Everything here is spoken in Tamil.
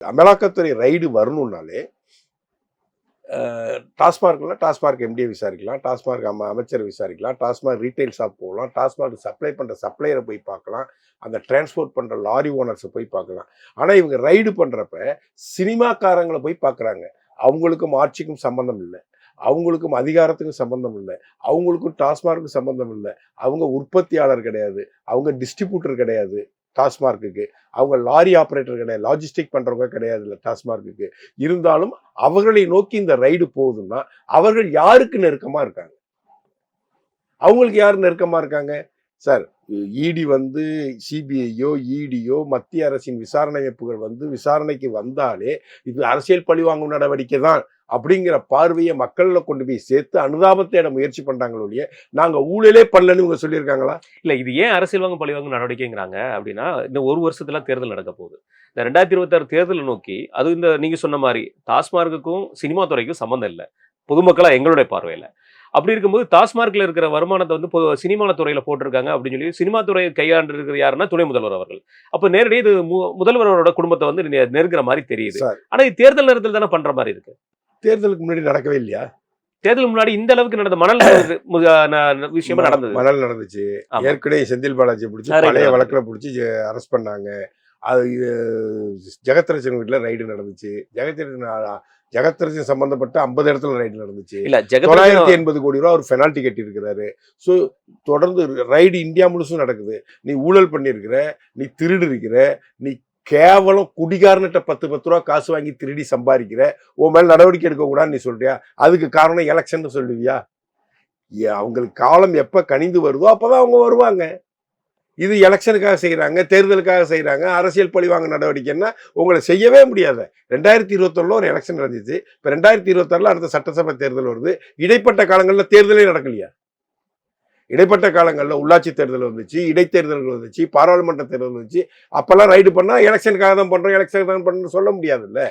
அமலாக்கத்துறை ரைடு வரணும்னாலே டாஸ்மார்க் எம்டியை விசாரிக்கலாம், டாஸ்மார்க் அமைச்சரை விசாரிக்கலாம், டாஸ்மார்க் ரீட்டைல் ஷாப் போகலாம், டாஸ்மார்க் சப்ளை பண்ணுற சப்ளையரை போய் பார்க்கலாம், அந்த டிரான்ஸ்போர்ட் பண்ணுற லாரி ஓனர்ஸை போய் பார்க்கலாம். ஆனால் இவங்க ரைடு பண்ணுறப்ப சினிமாக்காரங்களை போய் பார்க்குறாங்க. அவங்களுக்கும் ஆட்சிக்கும் சம்பந்தம் இல்லை, அவங்களுக்கும் அதிகாரத்துக்கும் சம்பந்தம் இல்லை, அவங்களுக்கும் டாஸ்மார்க்கும் சம்பந்தம் இல்லை. அவங்க உற்பத்தியாளர் கிடையாது, அவங்க டிஸ்ட்ரிபியூட்டர் கிடையாது டாஸ்மார்க்குக்கு, அவங்க லாரி ஆப்ரேட்டர் கிடையாது, லாஜிஸ்டிக் பண்றவங்க கிடையாது இல்லை டாஸ்மார்க்குக்கு. இருந்தாலும் அவர்களை நோக்கி இந்த ரைடு போகுதுன்னா அவர்கள் யாருக்கு நெருக்கமா இருக்காங்க? அவங்களுக்கு யாரு நெருக்கமா இருக்காங்க? சார், இடி வந்து சிபிஐயோ இடியோ மத்திய அரசின் விசாரணை அமைப்புகள் வந்து விசாரணைக்கு வந்தாலே இது அரசியல் பழிவாங்கும் நடவடிக்கை தான் அப்படிங்கிற பார்வையை மக்கள்ல கொண்டு போய் சேர்த்து அனுதாபத்தை முயற்சி பண்றாங்களோ இல்லையே, நாங்க ஊழலே பண்ணலன்னு இவங்க சொல்லியிருக்காங்களா? இல்ல, இது ஏன் அரசியல் பழிவாங்கும் நடவடிக்கைங்கிறாங்க அப்படின்னா, இந்த ஒரு வருஷத்துல தேர்தல் நடக்க போகுது. இந்த 2026 தேர்தலை நோக்கி, அது இந்த நீங்க சொன்ன மாதிரி டாஸ்மார்க்குக்கும் சினிமா துறைக்கும் சம்மந்தம் இல்லை, பொதுமக்களா எங்களுடைய பார்வையில. அப்படி இருக்கும்போது டாஸ்மார்க்ல இருக்கிற வருமானத்தை வந்து சினிமா துறையில போட்டிருக்காங்க அப்படின்னு சொல்லி சினிமா துறையை கையாண்டு இருக்கிற யாருன்னா துணை முதல்வர் அவர்கள். அப்ப நேரடியாக இது முதல்வரோட குடும்பத்தை வந்து நெருங்குற மாதிரி தெரியுது. ஆனா இது தேர்தல் நேரத்தில் தானே பண்ற மாதிரி இருக்கு. தேர்தலுக்கு முன்னாடி நடக்கவே இல்லையா? தேர்தலுக்கு முன்னாடி இந்த அளவுக்கு நடந்த மணல் விஷயமா நடந்தது. மணல் நடந்துச்சு. ஏற்கனவே செந்தில் பாலாஜி பிடிச்சி பழைய வழக்கில் பிடிச்சி அரெஸ்ட் பண்ணாங்க. அது ஜெகத்ரட்சன் வீட்டில் ரைடு நடந்துச்சு. ஜெகத்ரட்சன் சம்பந்தப்பட்ட 50 இடத்துல ரைடு நடந்துச்சு. 980 கோடி ரூபா ஒரு பெனால்டி கட்டி இருக்கிறாரு. ஸோ தொடர்ந்து ரைடு இந்தியா முழுசும் நடக்குது. நீ ஊழல் பண்ணியிருக்கிற, நீ திருடு இருக்கிற, நீ கேவலம் குடிகாரன்கிட்ட 10 ரூபா காசு வாங்கி திருடி சம்பாதிக்கிற, உன் மேல நடவடிக்கை எடுக்க கூடாதுன்னு நீ சொல்றியா? அதுக்கு காரணம் எலெக்ஷன் சொல்லுவியா? அவங்களுக்கு காலம் எப்ப கனிந்து வருதோ அப்பதான் அவங்க வருவாங்க. இது எலெக்ஷனுக்காக செய்யறாங்க, தேர்தலுக்காக செய்யறாங்க. அரசியல் பழிவாங்க நடவடிக்கைன்னா உங்களை செய்யவே முடியாது. 2021 ஒரு எலெக்ஷன் நடந்துச்சு. இப்ப 2026 அடுத்த சட்டசபை தேர்தல் வருது. இடைப்பட்ட காலங்களில் தேர்தலே நடக்கலையா? இடைப்பட்ட காலங்களில் உள்ளாட்சி தேர்தல் வந்துச்சு, இடைத்தேர்தல்கள் வந்துச்சு, பாராளுமன்ற தேர்தல் வந்துச்சு. அப்பெல்லாம் ரைடு பண்ணா எலெக்ஷனுக்காக தான் பண்றோம், எலெக்ஷனுக்காக தான் பண்றோம்னு சொல்ல முடியாதுல்ல.